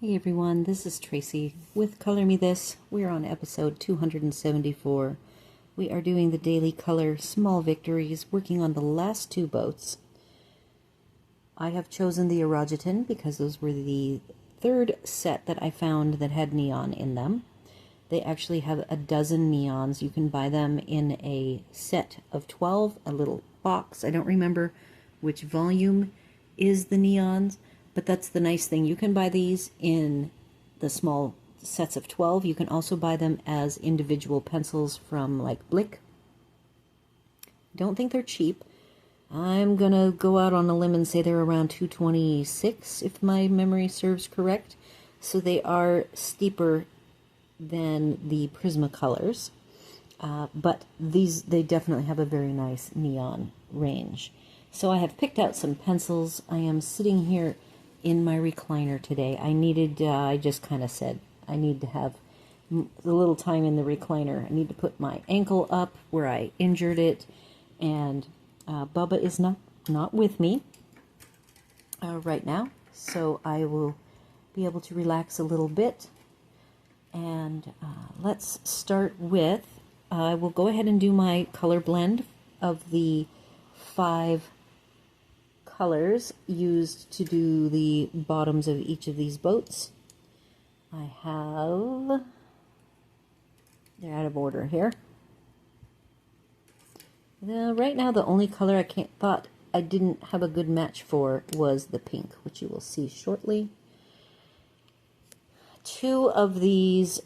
Hey everyone, this is Tracy with Color Me This. We're on episode 274. We are doing the daily color small victories, working on the last two boats. I have chosen the Irojiten because those were the third set that I found that had neon in them. They actually have a dozen neons. You can buy them in a set of 12, a little box. I don't remember which volume is the neons. But that's the nice thing. You can buy these in the small sets of 12. You can also buy them as individual pencils from like Blick. Don't think they're cheap. I'm going to go out on a limb and say they're around $2.26 if my memory serves correct. So they are steeper than the Prismacolors. But they definitely have a very nice neon range. So I have picked out some pencils. I am sitting here in my recliner today. I just kind of said I need to have a little time in the recliner. I need to put my ankle up where I injured it, and Bubba is not with me right now, so I will be able to relax a little bit. And let's start with, I will go ahead and do my color blend of the 5 colors used to do the bottoms of each of these boats. They're out of order here. Right now the only color I thought I didn't have a good match for was the pink, which you will see shortly. 2 of these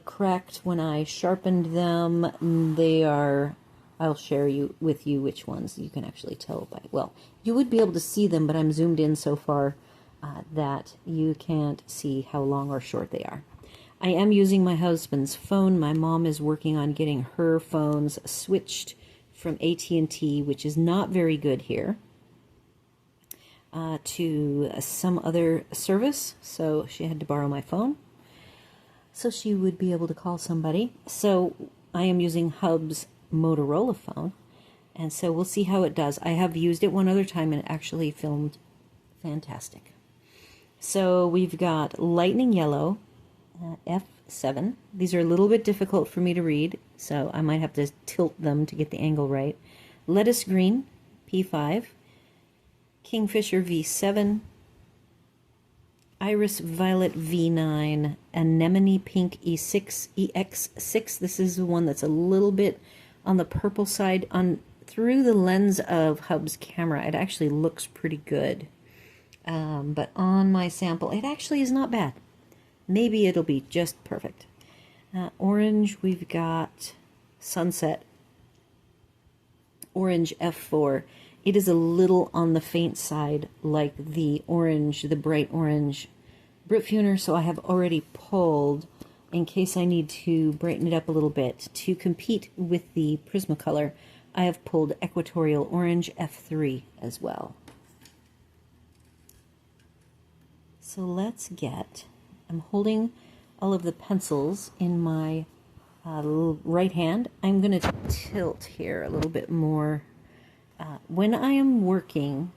cracked when I sharpened them. I'll share with you which ones you can actually tell by. Well, you would be able to see them, but I'm zoomed in so far that you can't see how long or short they are. I am using my husband's phone. My mom is working on getting her phones switched from AT&T, which is not very good here, to some other service. So she had to borrow my phone so she would be able to call somebody. So I am using Hub's Motorola phone, and so we'll see how it does. I have used it one other time and it actually filmed fantastic. So we've got Lightning Yellow, F7. These are a little bit difficult for me to read, so I might have to tilt them to get the angle right. Lettuce Green, P5. Kingfisher, V7. Iris Violet, V9. Anemone Pink, E6, EX6. This is the one that's a little bit on the purple side. Through the lens of Hub's camera, it actually looks pretty good. But on my sample, it actually is not bad. Maybe it'll be just perfect. Orange, we've got Sunset. Orange, F4. It is a little on the faint side, like the orange, the bright orange Brutfuner, so I have already pulled, in case I need to brighten it up a little bit. To compete with the Prismacolor, I have pulled Equatorial Orange, F3 as well. So I'm holding all of the pencils in my right hand. I'm going to tilt here a little bit more. When I am working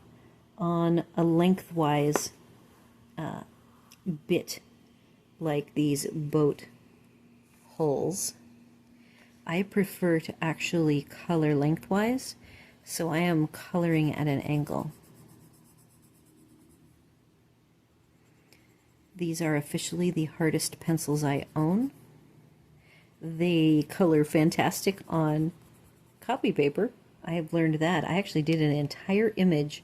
on a lengthwise bit like these boat hulls, I prefer to actually color lengthwise, so I am coloring at an angle. These are officially the hardest pencils I own. They color fantastic on copy paper. I have learned that. I actually did an entire image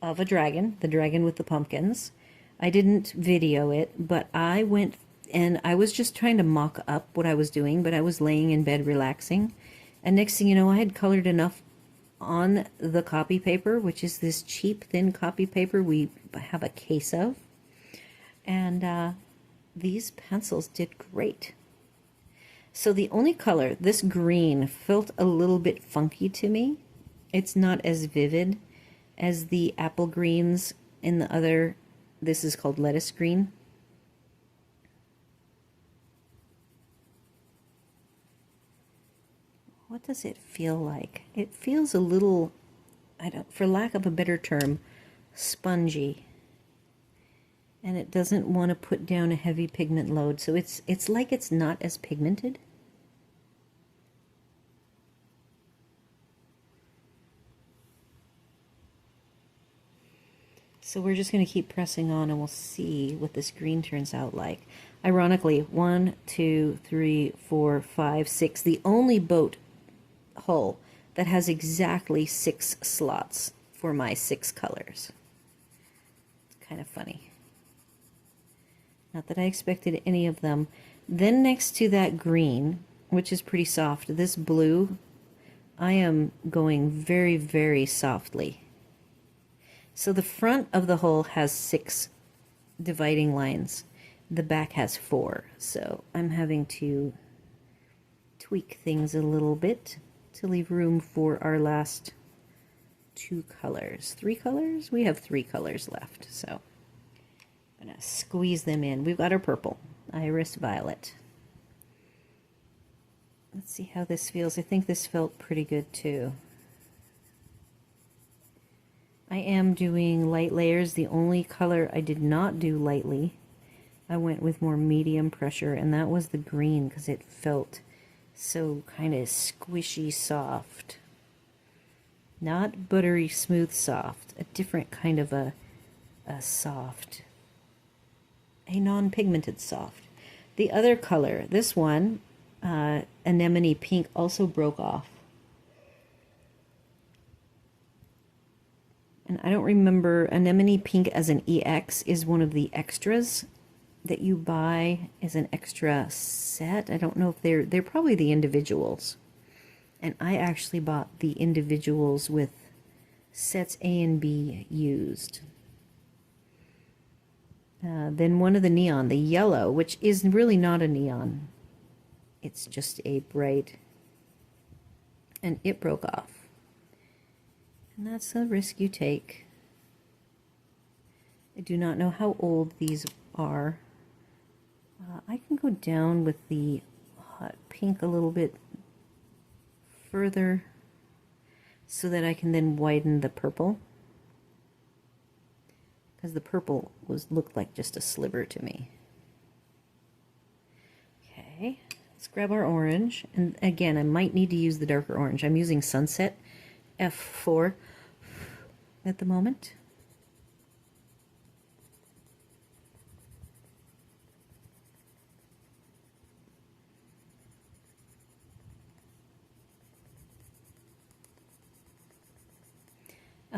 of a dragon, the dragon with the pumpkins. I didn't video it, but I went and I was just trying to mock up what I was doing, but I was laying in bed relaxing. And next thing you know, I had colored enough on the copy paper, which is this cheap, thin copy paper we have a case of. And these pencils did great. So the only color, this green, felt a little bit funky to me. It's not as vivid as the apple greens in the other. This is called lettuce green. What does it feel like? It feels a little, for lack of a better term, spongy. and it doesn't want to put down a heavy pigment load, so it's like it's not as pigmented. So we're just going to keep pressing on and we'll see what this green turns out like. Ironically, 1, 2, 3, 4, 5, 6, the only boat hull that has exactly 6 slots for my 6 colors. It's kind of funny. Not that I expected any of them. Then next to that green, which is pretty soft, this blue, I am going very, very softly. So the front of the hull has 6 dividing lines. The back has 4. So I'm having to tweak things a little bit to leave room for our last 2 colors. 3 colors? We have 3 colors left. So I'm going to squeeze them in. We've got our purple, iris violet. Let's see how this feels. I think this felt pretty good too. I am doing light layers. The only color I did not do lightly, I went with more medium pressure, and that was the green because it felt so kind of squishy soft. Not buttery smooth soft, a different kind of a soft, a non-pigmented soft. The other color, this one, anemone pink, also broke off. And I don't remember, anemone pink as an EX is one of the extras that you buy as an extra set. I don't know if they're probably the individuals. And I actually bought the individuals with sets A and B used. Then one of the neon, the yellow, which is really not a neon. It's just a bright, and it broke off. And that's a risk you take. I do not know how old these are. I can go down with the hot pink a little bit further so that I can then widen the purple. Because the purple looked like just a sliver to me. Okay, let's grab our orange. And again, I might need to use the darker orange. I'm using Sunset F4 at the moment.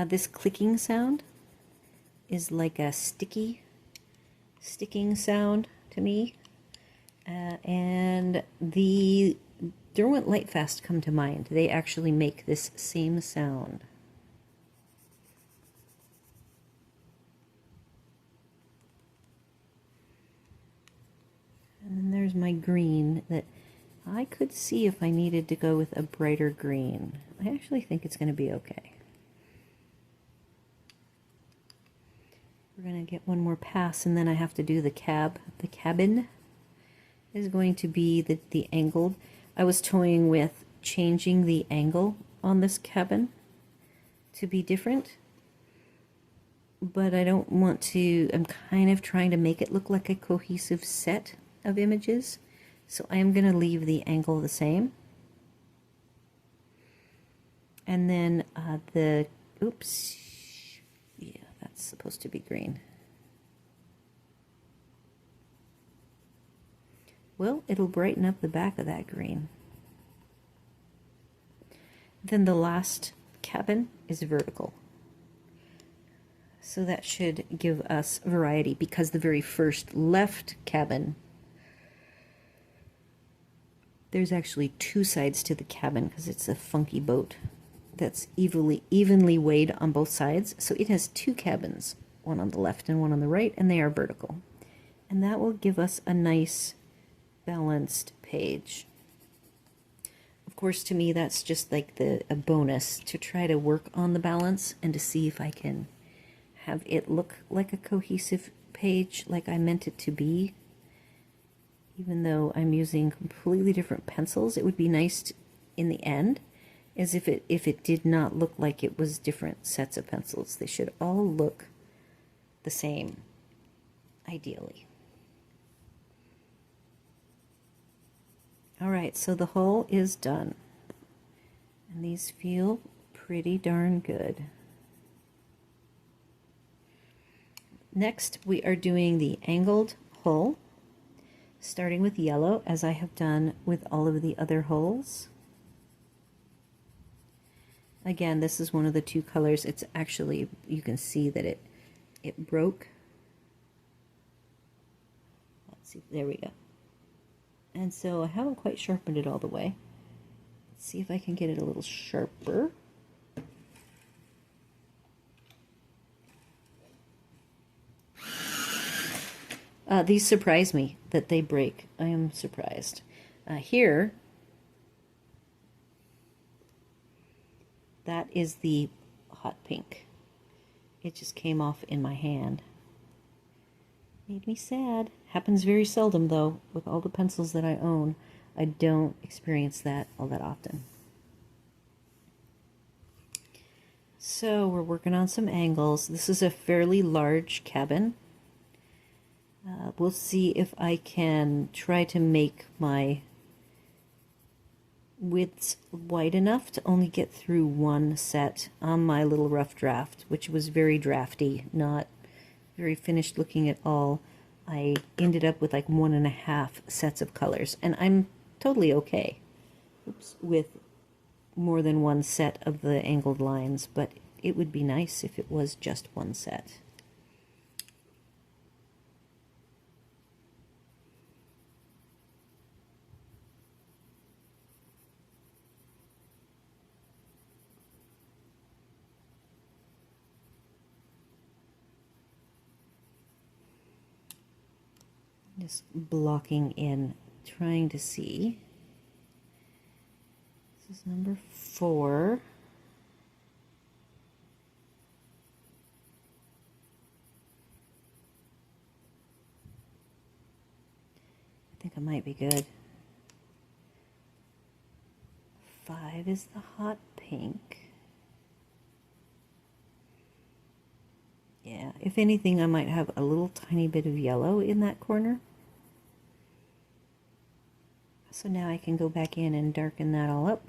This clicking sound is like a sticking sound to me. And the Derwent Lightfast come to mind. They actually make this same sound. And then there's my green that I could see if I needed to go with a brighter green. I actually think it's going to be okay. We're going to get one more pass, and then I have to do the cab. The cabin is going to be the angled. I was toying with changing the angle on this cabin to be different, but I don't want to. I'm kind of trying to make it look like a cohesive set of images, so I am going to leave the angle the same. And then oops, yeah, that's supposed to be green. Well, it'll brighten up the back of that green. Then the last cabin is vertical. So that should give us variety, because the very first left cabin, there's actually 2 sides to the cabin because it's a funky boat that's evenly weighed on both sides. So it has 2 cabins, one on the left and one on the right, and they are vertical. And that will give us a nice balanced page. Of course, to me, that's just like a bonus to try to work on the balance and to see if I can have it look like a cohesive page like I meant it to be. Even though I'm using completely different pencils, it would be nice to, in the end, as if it did not look like it was different sets of pencils. They should all look the same. ideally. All right, so the hull is done. And these feel pretty darn good. Next, we are doing the angled hull, starting with yellow, as I have done with all of the other hulls. Again, this is one of the two colors. It's actually, you can see that it broke. Let's see, there we go. And so I haven't quite sharpened it all the way. Let's see if I can get it a little sharper. These surprise me that they break. I am surprised. Here, that is the hot pink. It just came off in my hand. Made me sad. Happens very seldom, though. With all the pencils that I own, I don't experience that all that often. So we're working on some angles. This is a fairly large cabin. We'll see if I can try to make my widths wide enough to only get through one set on my little rough draft, which was very drafty, not very finished looking at all. I ended up with like 1.5 sets of colors, and I'm totally okay with more than one set of the angled lines, but it would be nice if it was just one set. Just blocking in, trying to see. This is number 4. I think I might be good. 5 is the hot pink. Yeah, if anything, I might have a little tiny bit of yellow in that corner. So now I can go back in and darken that all up.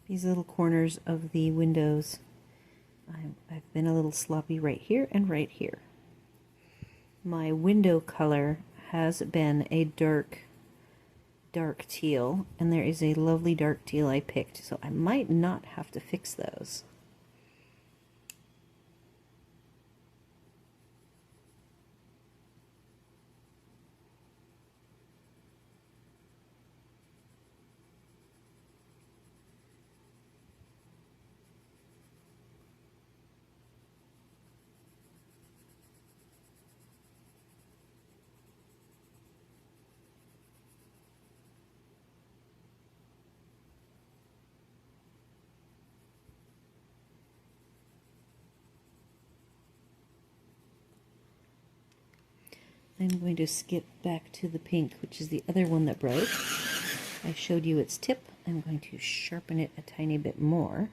These little corners of the windows, I've been a little sloppy right here and right here. My window color has been a dark teal, and there is a lovely dark teal I picked, so I might not have to fix those. I'm going to skip back to the pink, which is the other one that broke. I showed you its tip. I'm going to sharpen it a tiny bit more.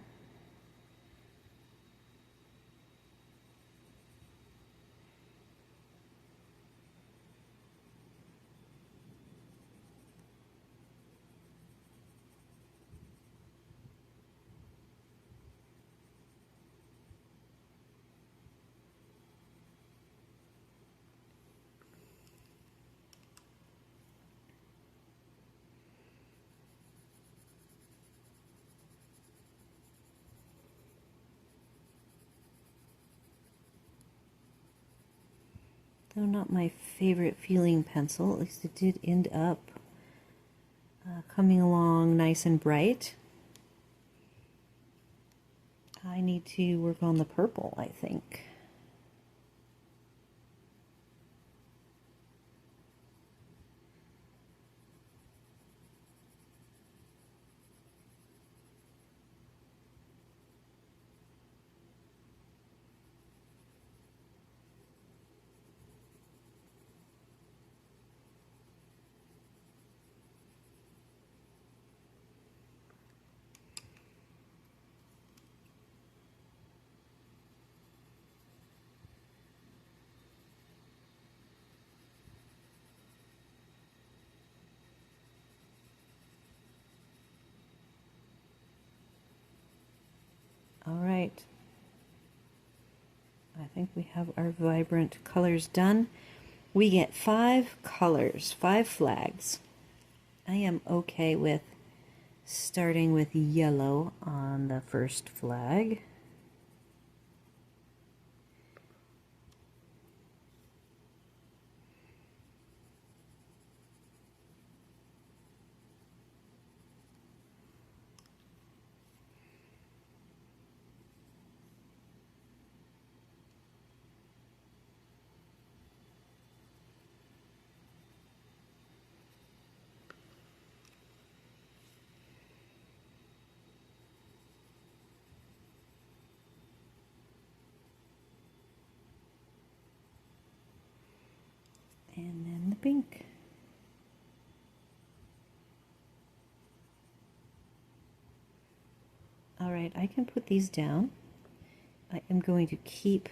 Though not my favorite feeling pencil, at least it did end up coming along nice and bright. I need to work on the purple, I think. All right. I think we have our vibrant colors done. We get 5 colors, 5 flags. I am okay with starting with yellow on the first flag. And then the pink. All right, I can put these down. I am going to keep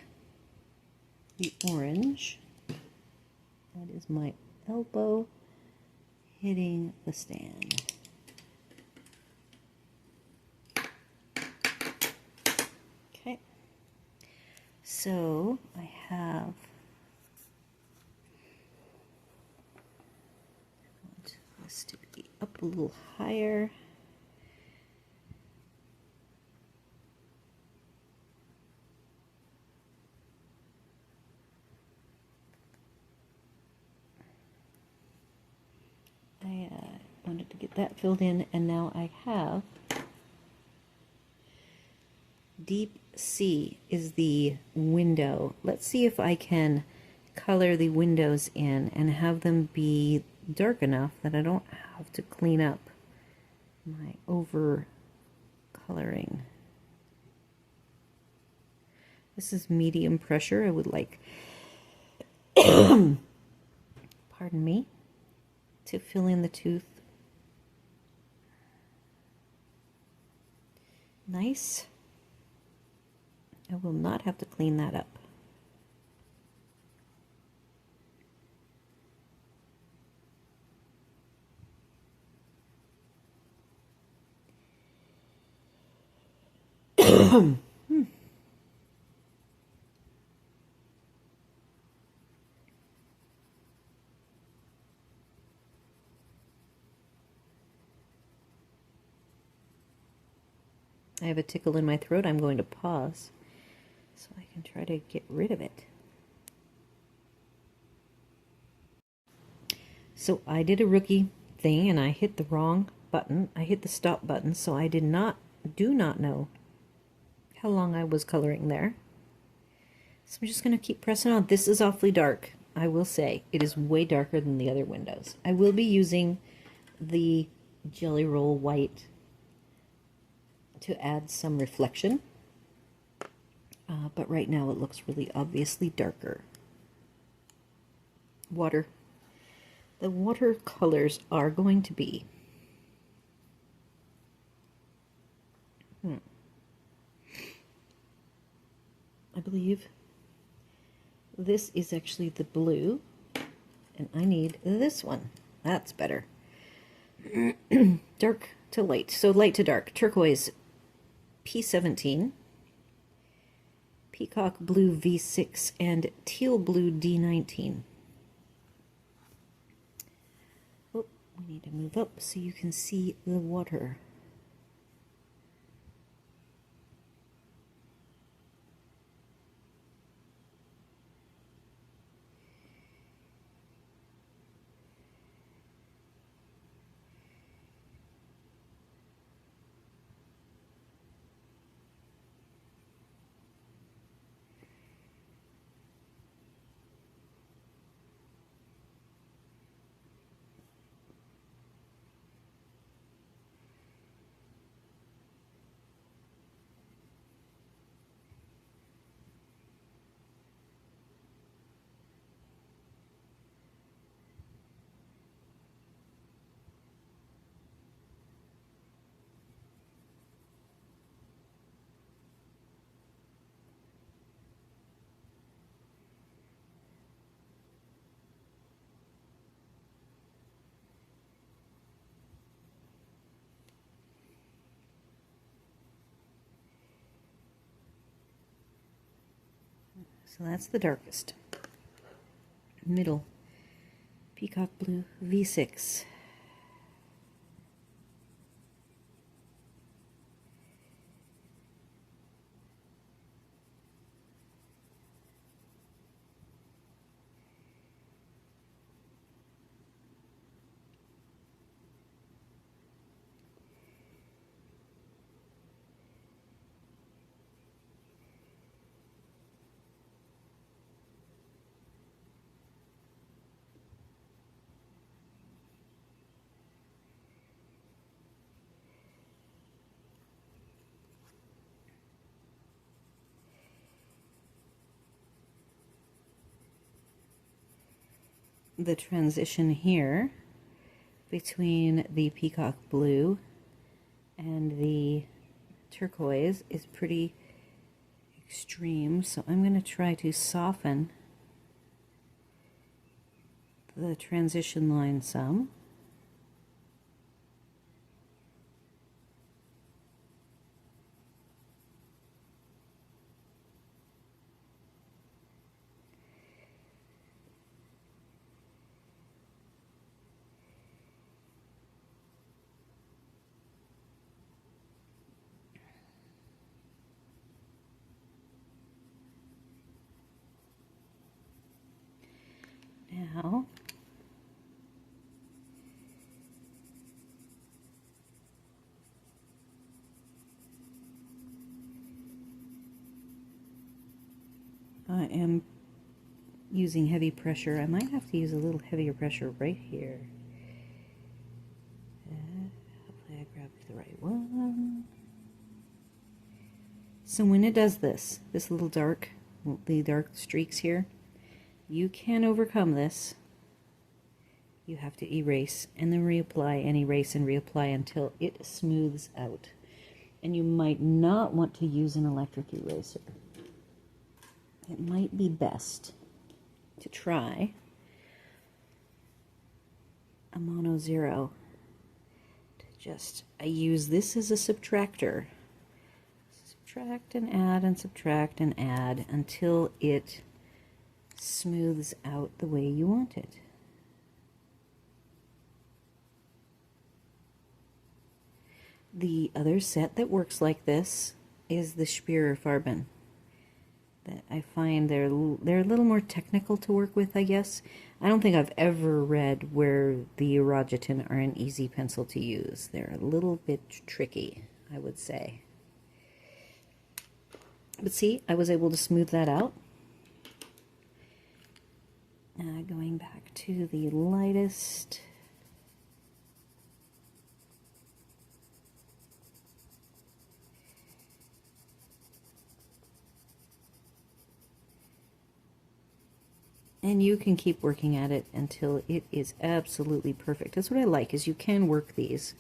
the orange. That is my elbow hitting the stand. Okay. So I have this to be up a little higher. I wanted to get that filled in, and now I have Deep Sea is the window. Let's see if I can color the windows in and have them be dark enough that I don't have to clean up my over coloring. This is medium pressure. I would like, pardon me, to fill in the tooth. Nice. I will not have to clean that up. I have a tickle in my throat. I'm going to pause so I can try to get rid of it. So I did a rookie thing and I hit the wrong button. I hit the stop button, so I do not know how long I was coloring there. So I'm just going to keep pressing on. This is awfully dark, I will say. It is way darker than the other windows. I will be using the Gellyroll white to add some reflection, but right now it looks really obviously darker. Water. The watercolors are going to be I believe this is actually the blue, and I need this one. That's better. Dark to light, so light to dark. Turquoise P17, peacock blue V6, and teal blue D19. Oh, we need to move up so you can see the water. So that's the darkest. Middle, peacock blue V6. The transition here between the peacock blue and the turquoise is pretty extreme, so I'm going to try to soften the transition line some. Now, I am using heavy pressure. I might have to use a little heavier pressure right here. Hopefully I grabbed the right one. So when it does this, the dark streaks here, you can overcome this. You have to erase and then reapply and erase and reapply until it smooths out. And you might not want to use an electric eraser. It might be best to try a mono zero. I use this as a subtractor. Subtract and add until it smooths out the way you want it. The other set that works like this is the Farben. That I find they're a little more technical to work with, I guess. I don't think I've ever read where the Irojiten are an easy pencil to use. They're a little bit tricky, I would say. But see, I was able to smooth that out. Going back to the lightest. And you can keep working at it until it is absolutely perfect. That's what I like, is you can work these.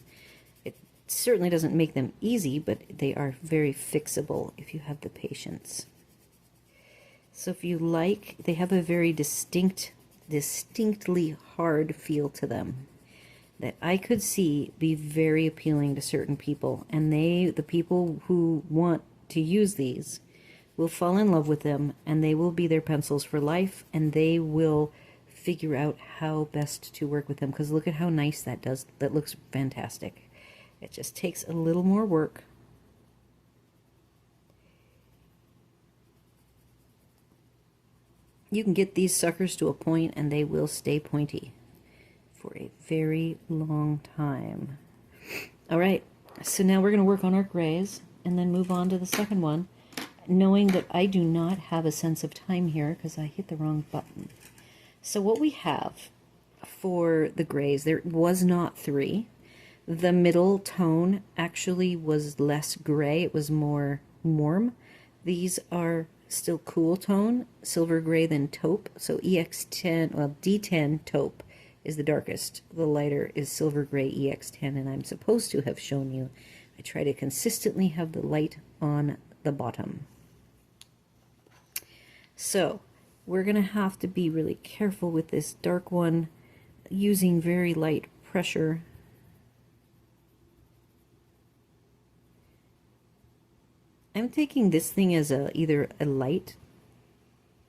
It certainly doesn't make them easy, but they are very fixable if you have the patience. So if you like, they have a very distinctly hard feel to them that I could see be very appealing to certain people. And the people who want to use these will fall in love with them, and they will be their pencils for life, and they will figure out how best to work with them. Because look at how nice that does. That looks fantastic. It just takes a little more work. You can get these suckers to a point and they will stay pointy for a very long time. All right, so now we're going to work on our grays and then move on to the second one, knowing that I do not have a sense of time here because I hit the wrong button. So what we have for the grays, there was not 3. The middle tone actually was less gray. It was more warm. These are still cool tone, silver gray, then taupe. So EX10, well, D10 taupe is the darkest. The lighter is silver gray EX10, and I'm supposed to have shown you. I try to consistently have the light on the bottom. So we're going to have to be really careful with this dark one, using very light pressure. I'm taking this thing as either a light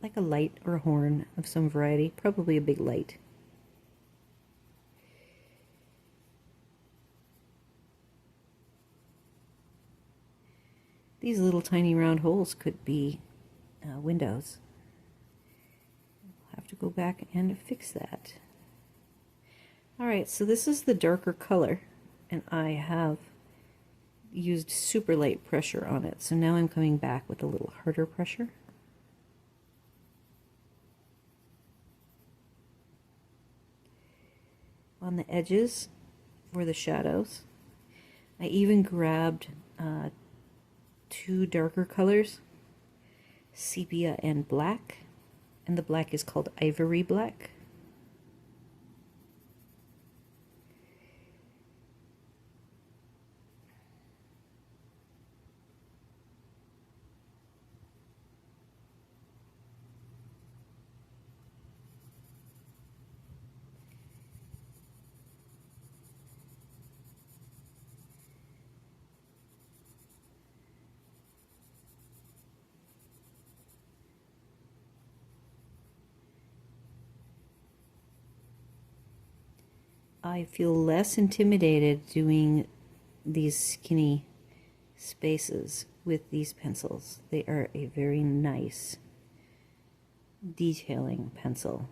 like a light or a horn of some variety, probably a big light. These little tiny round holes could be windows. I'll have to go back and fix that. Alright, so this is the darker color, and I have used super light pressure on it. So now I'm coming back with a little harder pressure. On the edges for the shadows. I even grabbed two darker colors, sepia and black, and the black is called ivory black. I feel less intimidated doing these skinny spaces with these pencils. They are a very nice detailing pencil.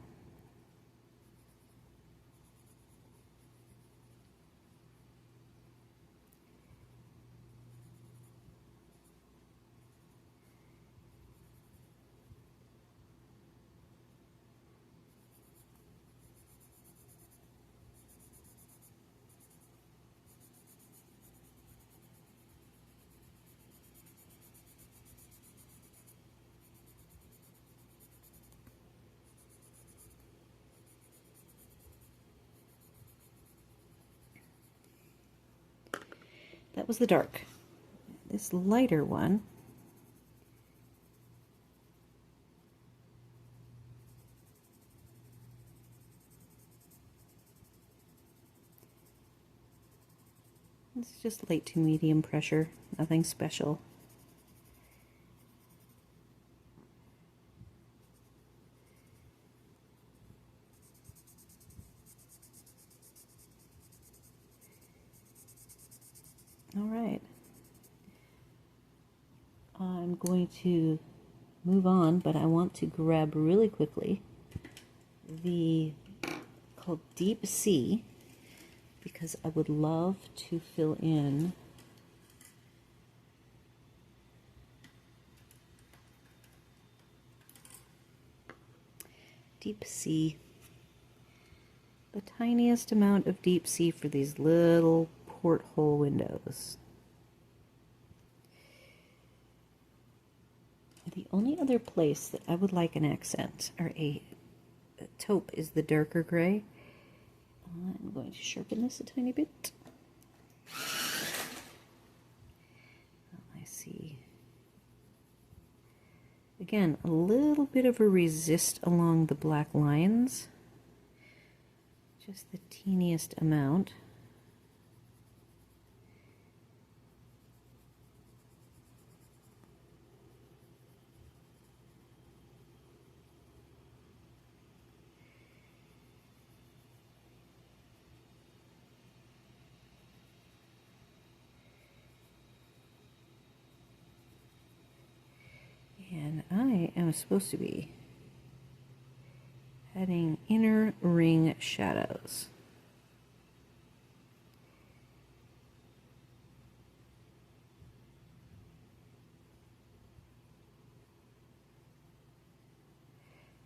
That was the dark. This lighter one, it's just light to medium pressure, nothing special. All right. I'm going to move on, but I want to grab really quickly the called Deep Sea, because I would love to fill in Deep Sea, the tiniest amount of Deep Sea for these little porthole windows. The only other place that I would like an accent or a taupe is the darker gray. I'm going to sharpen this a tiny bit. I see. Again, a little bit of a resist along the black lines. Just the teeniest amount. And I am supposed to be adding inner ring shadows.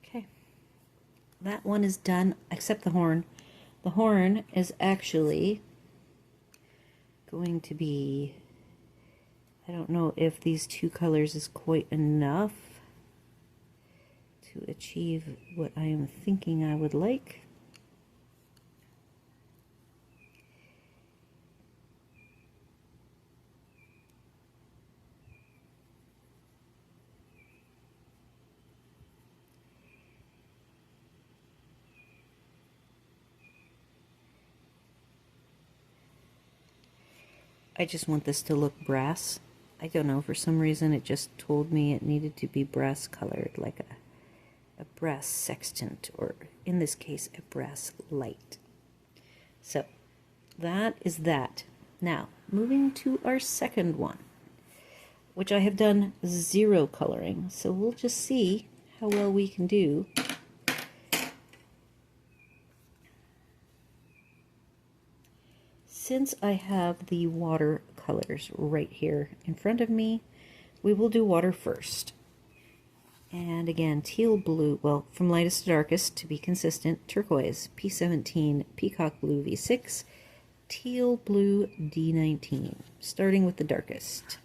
Okay, that one is done, except the horn. The horn is actually going to be, I don't know if these two colors is quite enough to achieve what I am thinking I would like. I just want this to look brass. I don't know, for some reason it just told me it needed to be brass colored, like a a brass sextant, or in this case, a brass light. So that is that. Now, moving to our second one, which I have done 0 coloring. So we'll just see how well we can do. Since I have the water colors right here in front of me, we will do water first. And again, teal blue, well, from lightest to darkest, to be consistent, turquoise, P17, peacock blue V6, teal blue D19, starting with the darkest.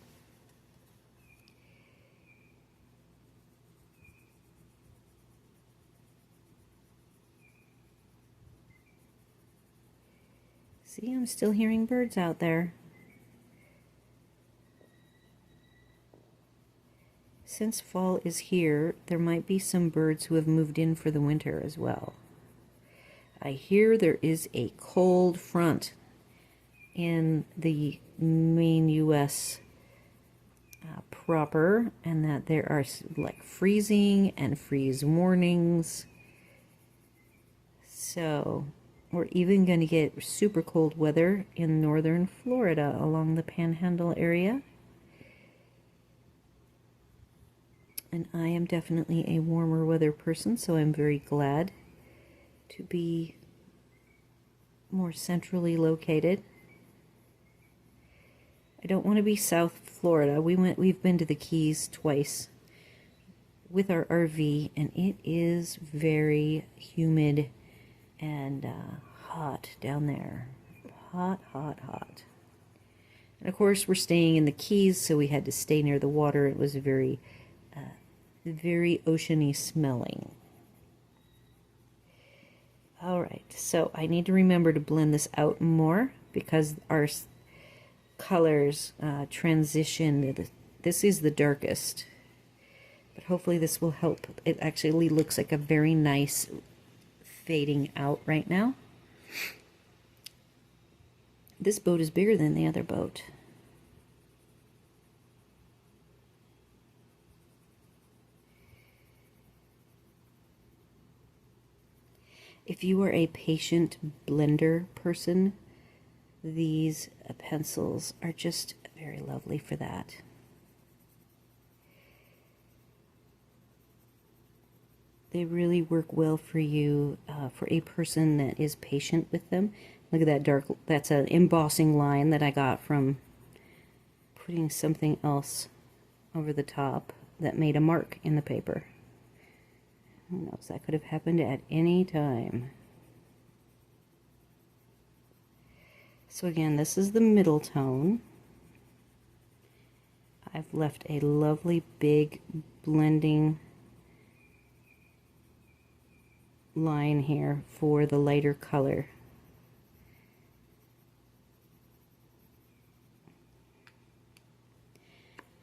See, I'm still hearing birds out there. Since fall is here, there might be some birds who have moved in for the winter as well. I hear there is a cold front in the main U.S. Proper, and that there are like freezing and freeze warnings. So we're even going to get super cold weather in northern Florida along the Panhandle area. And I am definitely a warmer weather person, so I'm very glad to be more centrally located. I don't want to be South Florida. We've been to the Keys twice with our RV, and it is very humid and hot down there. Hot, hot, hot. And of course, we're staying in the Keys, so we had to stay near the water. It was very oceany smelling. Alright, so I need to remember to blend this out more because our colors transition. This is the darkest, but hopefully this will help. It actually looks like a very nice fading out right now. This boat is bigger than the other boat. If you are a patient blender person, these pencils are just very lovely for that. They really work well for you, for a person that is patient with them. Look at that dark, that's an embossing line that I got from putting something else over the top that made a mark in the paper. Who knows, that could have happened at any time. So again, this is the middle tone. I've left a lovely big blending line here for the lighter color.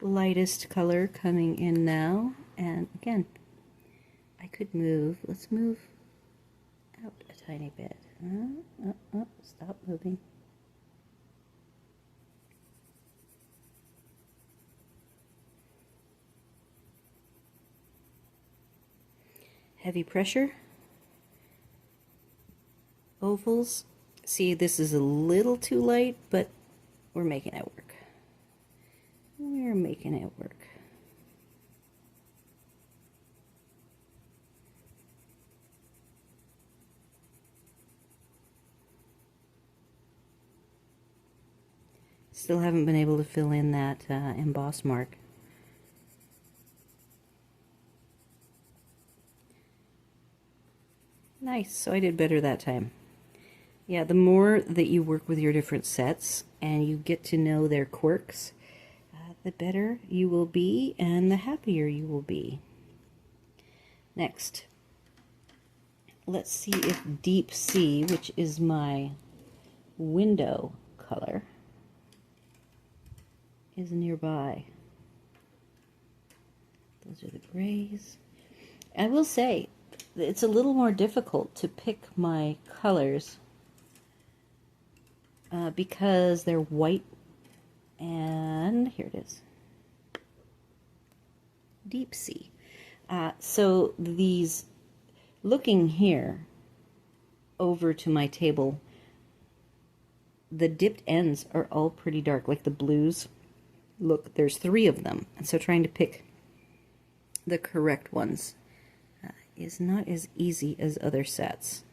Lightest color coming in now, and again, I could move. Let's move out a tiny bit. Stop moving. Heavy pressure. Ovals. See, this is a little too light, but we're making it work. We're making it work. Still haven't been able to fill in that emboss mark. Nice, so I did better that time. Yeah, the more that you work with your different sets and you get to know their quirks, the better you will be and the happier you will be. Next, let's see if Deep Sea, which is my window color, is nearby. Those are the grays. I will say, it's a little more difficult to pick my colors because they're white, and here it is. Deep Sea. So these, looking here over to my table, the dipped ends are all pretty dark, like the blues. Look, there's 3 of them, and so trying to pick the correct ones is not as easy as other sets.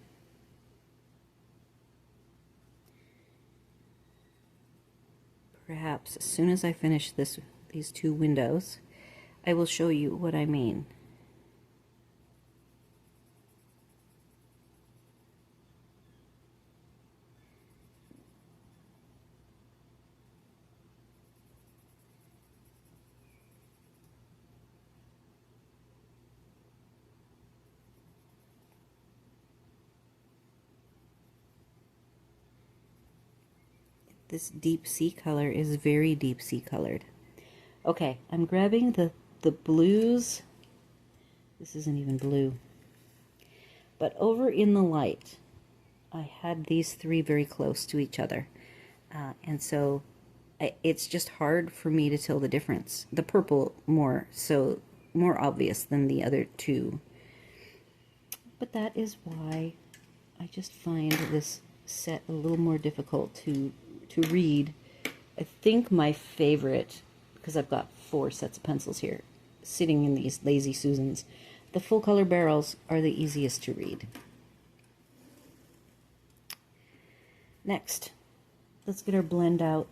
Perhaps as soon as I finish these 2 windows, I will show you what I mean. This deep sea color is very deep sea colored. Okay, I'm grabbing the blues. This isn't even blue. But over in the light, I had these 3 very close to each other. And so it's just hard for me to tell the difference. The purple more obvious than the other 2. But that is why I just find this set a little more difficult to read. I think my favorite, because I've got 4 sets of pencils here sitting in these Lazy Susans, the full color barrels are the easiest to read. Next, let's get our blend out.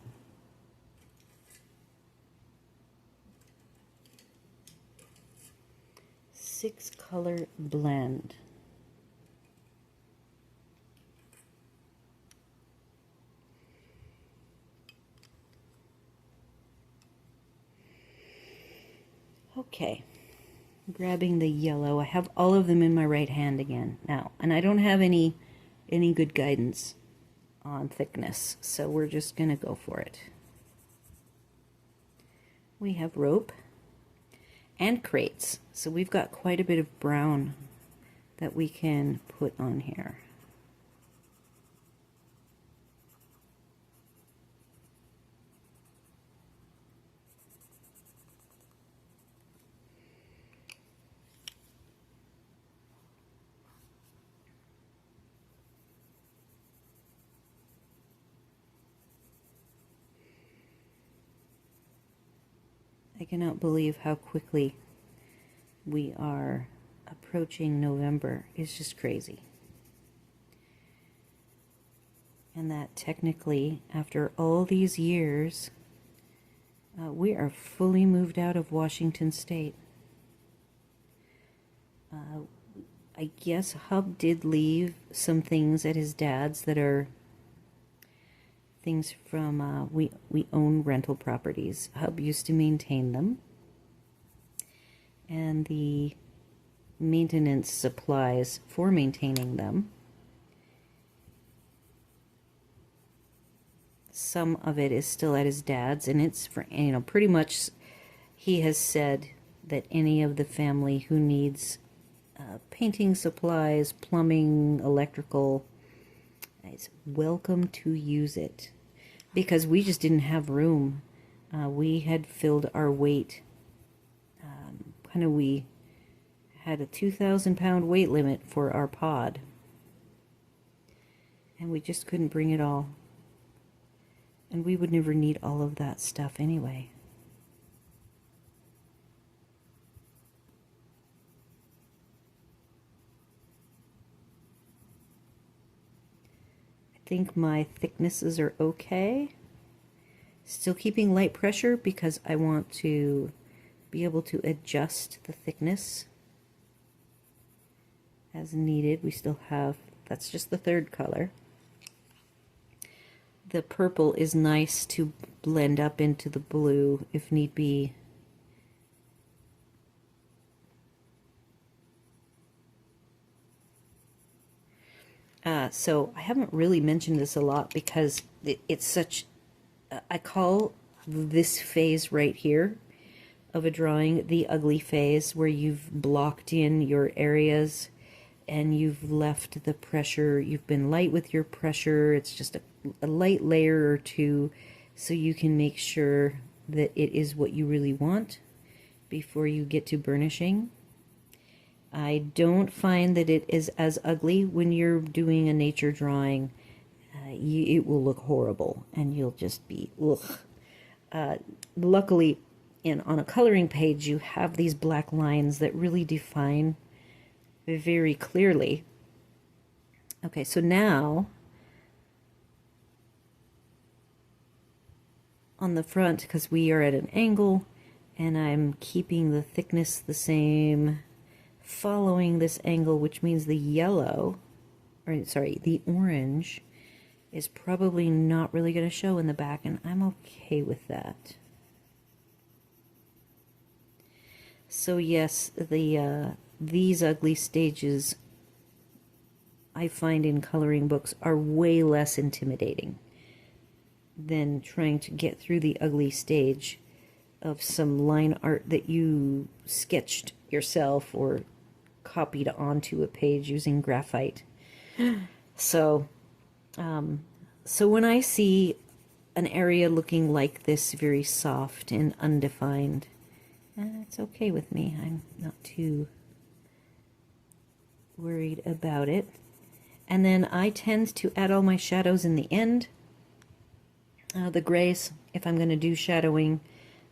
Six color blend. Okay, grabbing the yellow. I have all of them in my right hand again now, and I don't have any good guidance on thickness, so we're just gonna go for it. We have rope and crates, so we've got quite a bit of brown that we can put on here. I cannot believe how quickly we are approaching November. It's just crazy. And that technically, after all these years, we are fully moved out of Washington State. I guess Hub did leave some things at his dad's that are things from, we own rental properties. Hub used to maintain them. And the maintenance supplies for maintaining them. Some of it is still at his dad's, and it's for, pretty much he has said that any of the family who needs painting supplies, plumbing, electrical, is welcome to use it. Because we just didn't have room. We had filled our weight. We had a 2,000-pound weight limit for our pod. And we just couldn't bring it all. And we would never need all of that stuff anyway. I think my thicknesses are okay. Still keeping light pressure because I want to be able to adjust the thickness as needed. We still have, that's just the 3rd color. The purple is nice to blend up into the blue if need be. So I haven't really mentioned this a lot because it's such, I call this phase right here of a drawing the ugly phase, where you've blocked in your areas and you've left the pressure, you've been light with your pressure. It's just a light layer or 2 so you can make sure that it is what you really want before you get to burnishing. I don't find that it is as ugly when you're doing a nature drawing. It will look horrible and you'll just be ugh. Luckily, on a coloring page, you have these black lines that really define very clearly. Okay, so now on the front, because we are at an angle and I'm keeping the thickness the same, following this angle, which means the yellow, or sorry, the orange is probably not really going to show in the back, and I'm okay with that. So yes, these ugly stages I find in coloring books are way less intimidating than trying to get through the ugly stage of some line art that you sketched yourself or copied onto a page using graphite. So when I see an area looking like this, very soft and undefined, it's okay with me. I'm not too worried about it. And then I tend to add all my shadows in the end. The grays, if I'm going to do shadowing,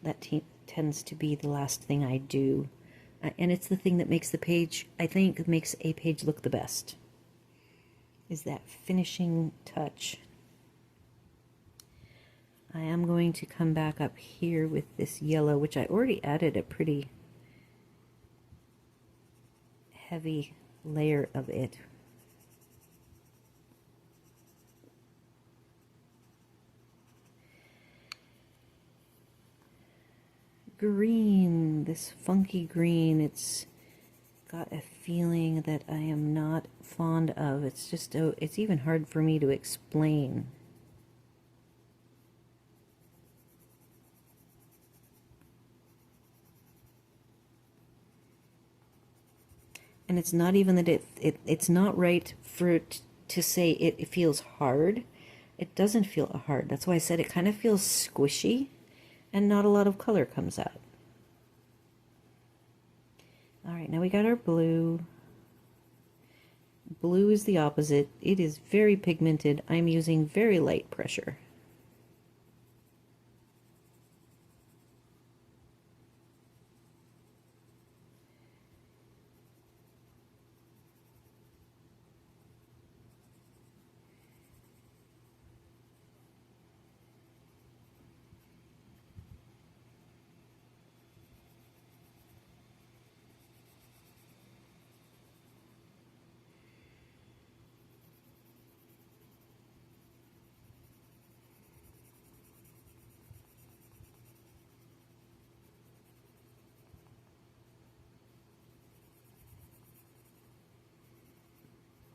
that tends to be the last thing I do. And it's the thing that makes the page, I think, makes a page look the best, is that finishing touch. I am going to come back up here with this yellow, which I already added a pretty heavy layer of it. Green, this funky green, it's got a feeling that I am not fond of. It's just, it's even hard for me to explain. And it's not even that it's not right for it to say it feels hard. It doesn't feel hard. That's why I said it kind of feels squishy and not a lot of color comes out. All right, now we got our blue. Blue is the opposite. It is very pigmented. I'm using very light pressure.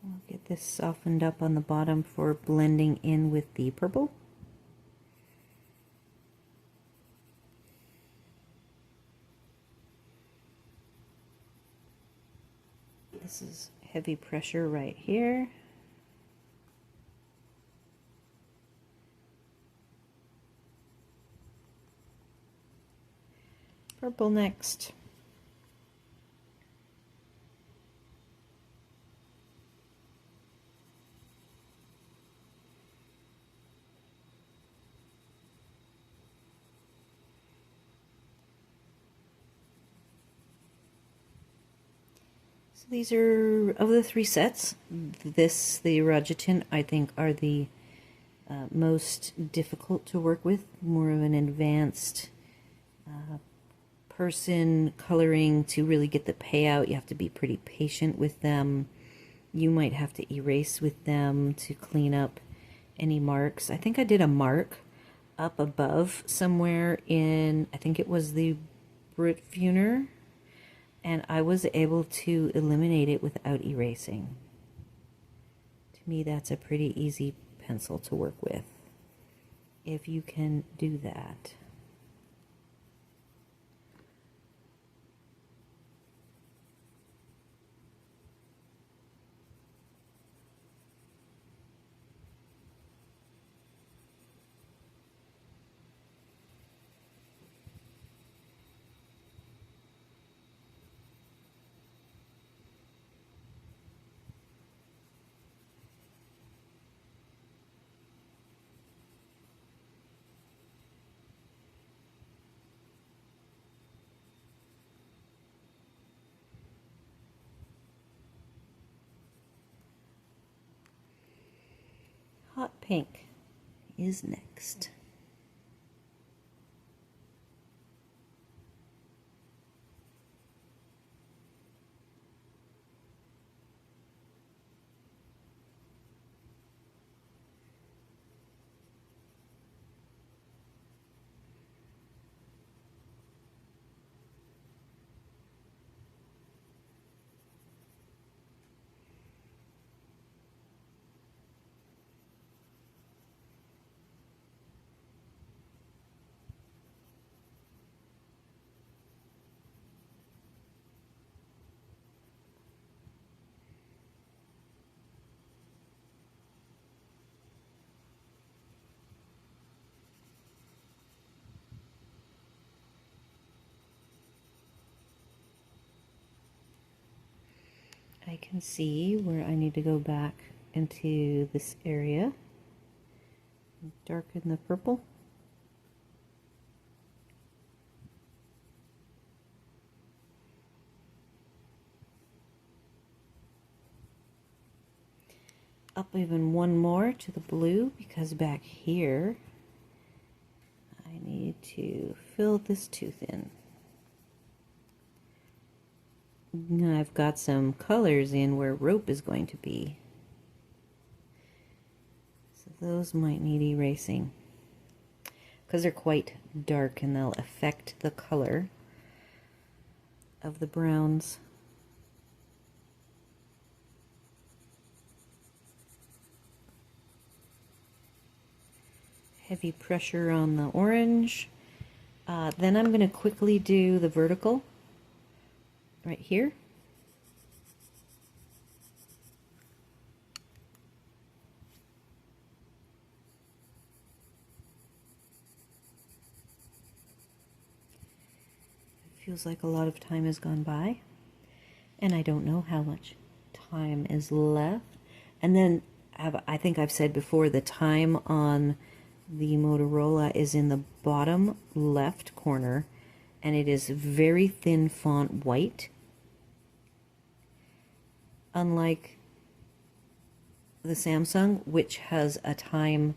I'll get this softened up on the bottom for blending in with the purple. This is heavy pressure right here. Purple next. So these are, of the three sets, the Irojiten, I think are the most difficult to work with, more of an advanced person coloring to really get the payout. You have to be pretty patient with them. You might have to erase with them to clean up any marks. I think I did a mark up above somewhere in, I think it was the Brut Funer, and I was able to eliminate it without erasing. To me, that's a pretty easy pencil to work with, if you can do that. hot pink is next. I can see where I need to go back into this area, darken the purple. Up even one more to the blue, because back here I need to fill this tooth in. Now I've got some colors in where rope is going to be, so those might need erasing because they're quite dark and they'll affect the color of the browns. Heavy pressure on the orange. Then I'm going to quickly do the vertical right here. It feels like a lot of time has gone by, and I don't know how much time is left. And then I think I've said before, the time on the Motorola is in the bottom left corner, and it is very thin font white, unlike the Samsung, which has a time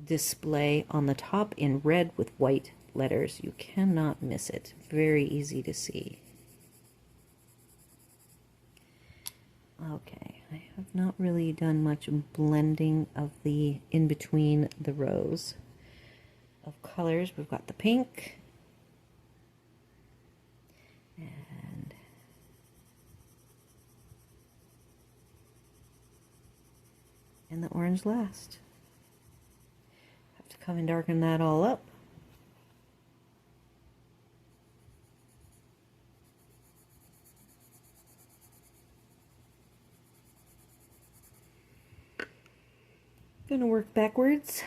display on the top in red with white letters. You cannot miss it. Very easy to see. Okay, I have not really done much blending of the in between the rows of colors. We've got the pink and the orange last. Have to come and darken that all up. Gonna work backwards.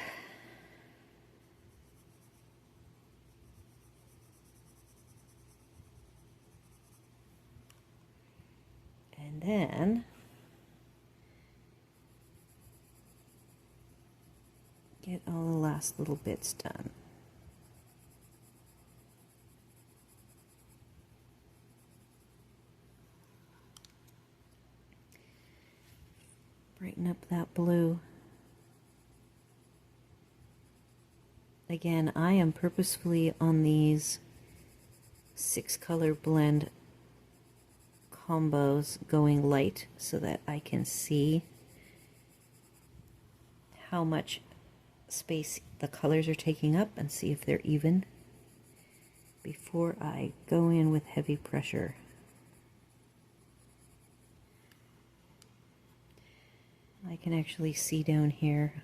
And then get all the last little bits done. Brighten up that blue. Again, I am purposefully on these 6-color blend combos going light so that I can see how much space the colors are taking up and see if they're even before I go in with heavy pressure. I can actually see down here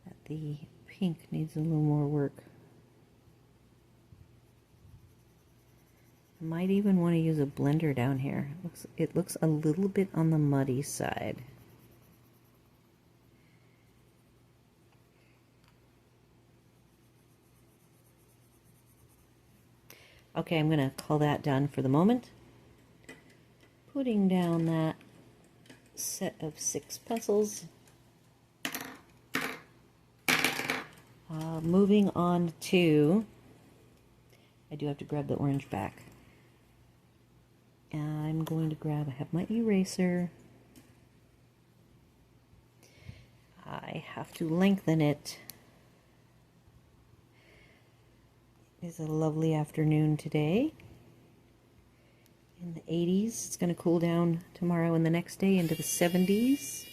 that the pink needs a little more work. I might even want to use a blender down here. It looks a little bit on the muddy side. Okay, I'm going to call that done for the moment. Putting down that set of 6 pencils. Moving on to, I do have to grab the orange back. I'm going to grab, I have my eraser. I have to lengthen it. It is a lovely afternoon today. In the 80s. It's going to cool down tomorrow and the next day into the 70s.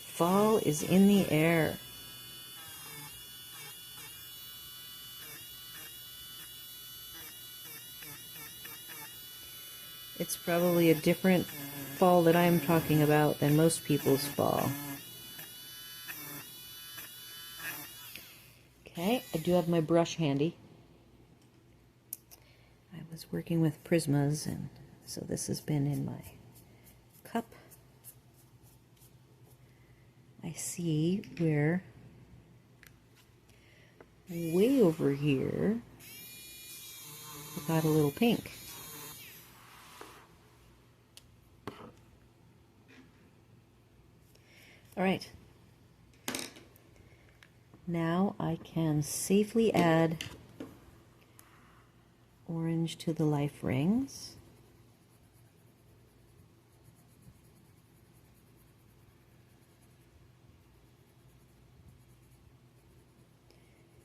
Fall is in the air. It's probably a different fall that I'm talking about than most people's fall. Okay, I do have my brush handy. I was working with Prismas, and so this has been in my cup. I see where way over here I got a little pink. All right. Now I can safely add orange to the life rings.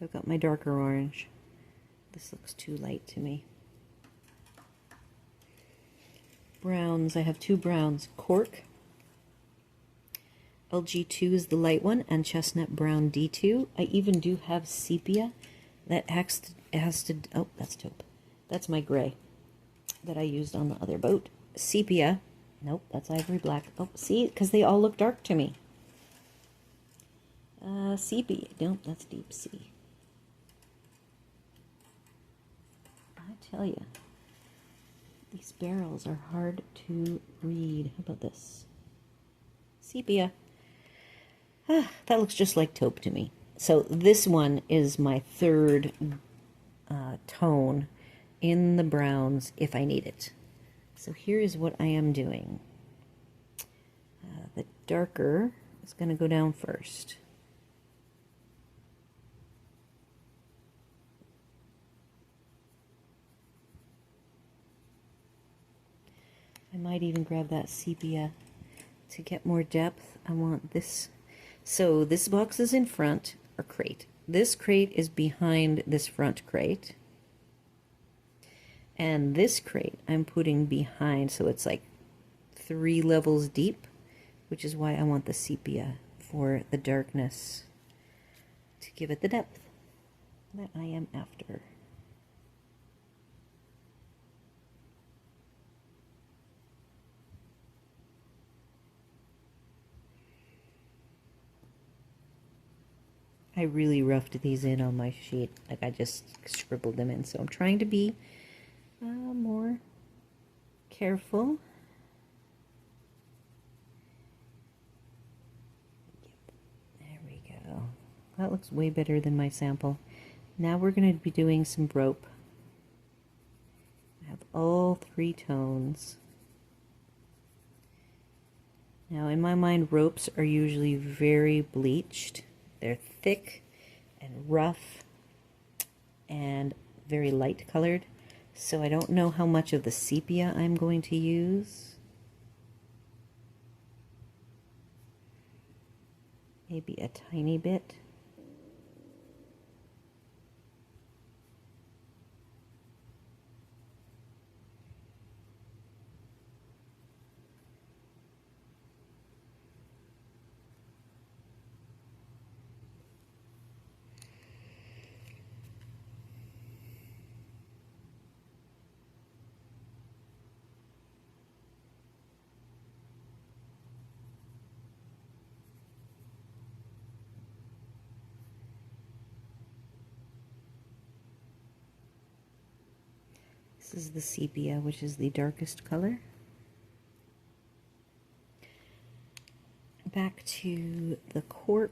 I've got my darker orange. This looks too light to me. Browns, I have two browns. Cork, LG2 is the light one, and Chestnut Brown D2. I even do have Sepia that has to, oh, that's taupe. That's my gray that I used on the other boat. Sepia, nope, that's Ivory Black. Oh, see, because they all look dark to me. Sepia, nope, that's Deep Sea. I tell you, these barrels are hard to read. How about this? Sepia. Ah, that looks just like taupe to me. So this one is my third tone in the browns if I need it. So here is what I am doing. The darker is going to go down first. I might even grab that sepia to get more depth. I want this. So this box is in front, or crate. This crate is behind this front crate. And this crate I'm putting behind, so it's like 3 levels deep, which is why I want the sepia for the darkness to give it the depth that I am after. I really roughed these in on my sheet, like I just scribbled them in, so I'm trying to be more careful. Yep. There we go. That looks way better than my sample. Now we're going to be doing some rope. I have all 3 tones. Now in my mind, ropes are usually very bleached. They're thick and rough and very light colored, so I don't know how much of the sepia I'm going to use. Maybe a tiny bit. This is the sepia, which is the darkest color. Back to the cork.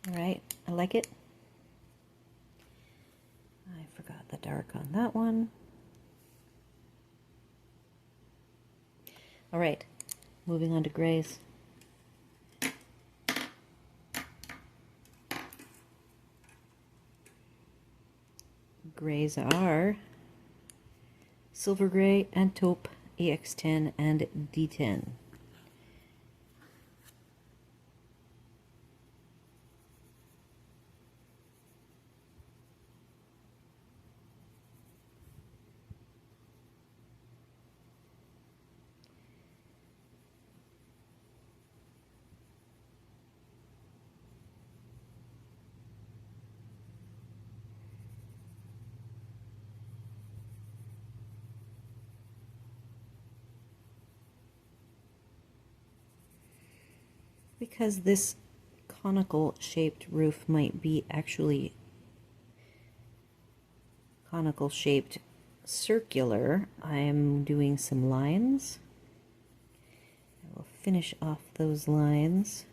All right, I like it. I forgot the dark on that one. All right, Moving on to grays. Grays are silver gray and taupe, EX10 and D10. Because this conical shaped roof might be actually conical shaped circular, I'm doing some lines. I will finish off those lines.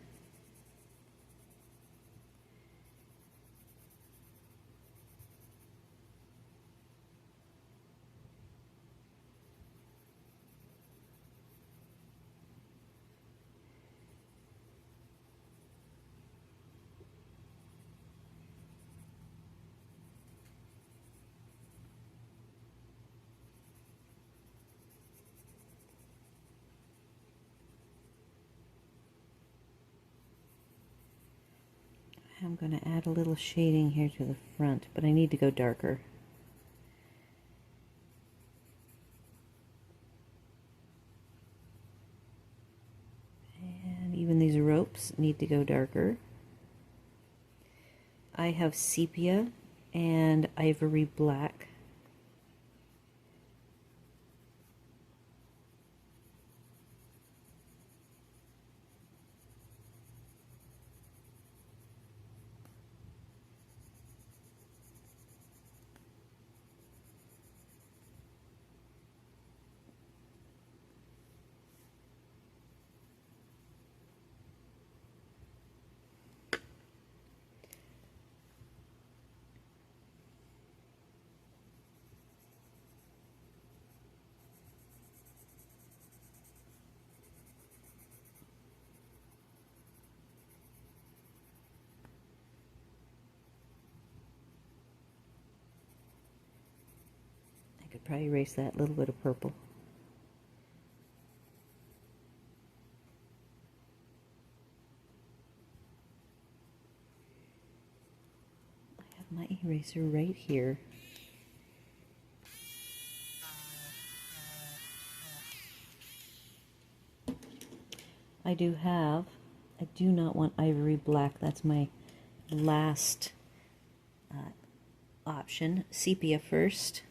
I'm going to add a little shading here to the front, but I need to go darker. And even these ropes need to go darker. I have sepia and ivory black. I could probably erase that little bit of purple. I have my eraser right here. I do not want ivory black. That's my last option. Sepia first.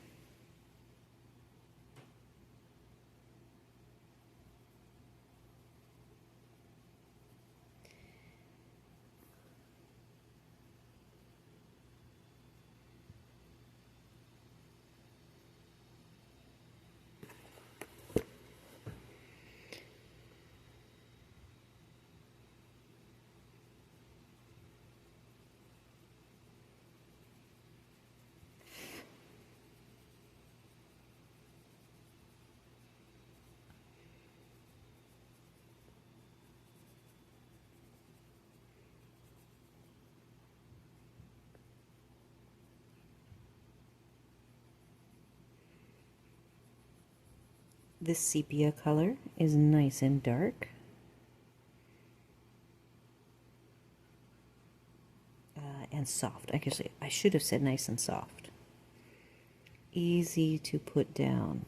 This sepia color is nice and dark. And soft. Actually, I should have said nice and soft. Easy to put down.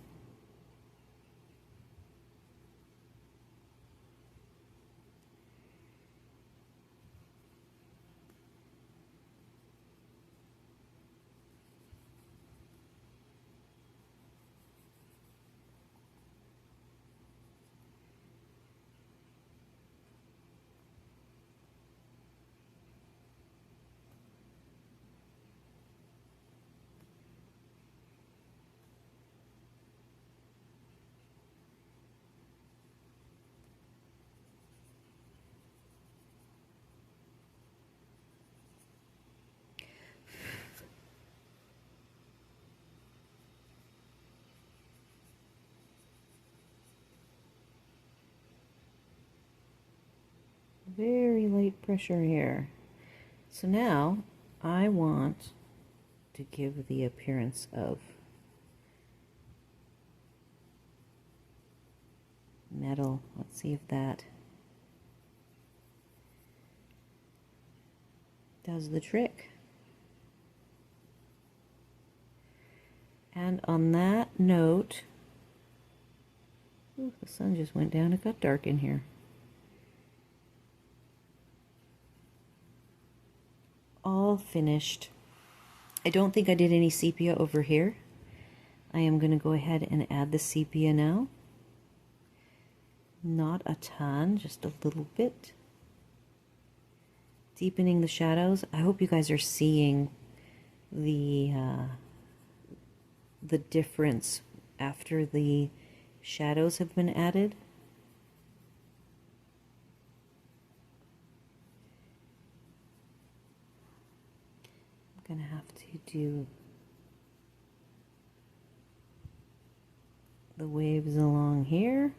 Very light pressure here. So now I want to give the appearance of metal. Let's see if that does the trick. And on that note, ooh, the sun just went down. It got dark in here. All finished. I don't think I did any sepia over here. I am going to go ahead and add the sepia now. Not a ton, just a little bit. Deepening the shadows. I hope you guys are seeing the difference after the shadows have been added. I'm going to have to do the waves along here.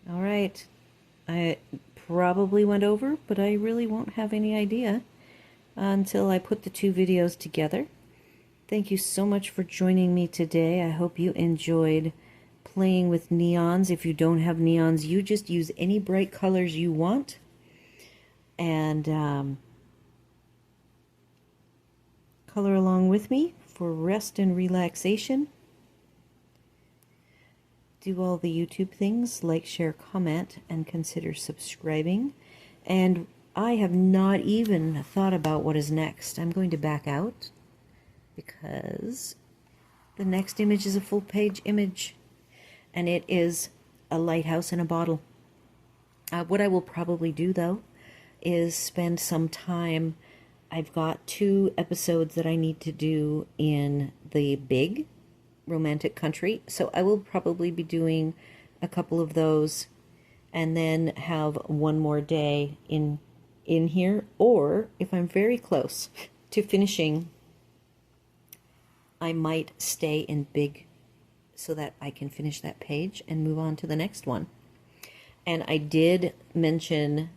All right, I probably went over, but I really won't have any idea until I put the two videos together. Thank you so much for joining me today. I hope you enjoyed playing with neons. If you don't have neons, you just use any bright colors you want. And color along with me for rest and relaxation. Do all the YouTube things, like, share, comment, and consider subscribing. And I have not even thought about what is next. I'm going to back out because the next image is a full page image, and it is a lighthouse in a bottle. What I will probably do, though, is spend some time. I've got 2 episodes that I need to do in the big romantic country, so I will probably be doing a couple of those and then have one more day in here, or if I'm very close to finishing, I might stay in big so that I can finish that page and move on to the next one. And I did mention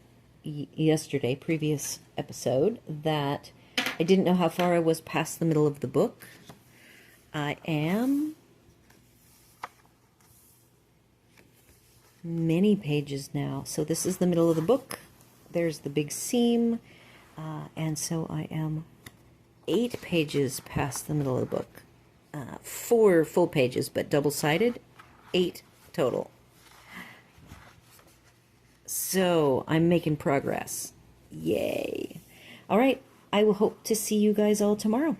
yesterday, previous episode, that I didn't know how far I was past the middle of the book. I am many pages now. So this is the middle of the book. There's the big seam. And so I am 8 pages past the middle of the book. 4 full pages, but double-sided. 8 total. So I'm making progress. Yay. All right. I will hope to see you guys all tomorrow.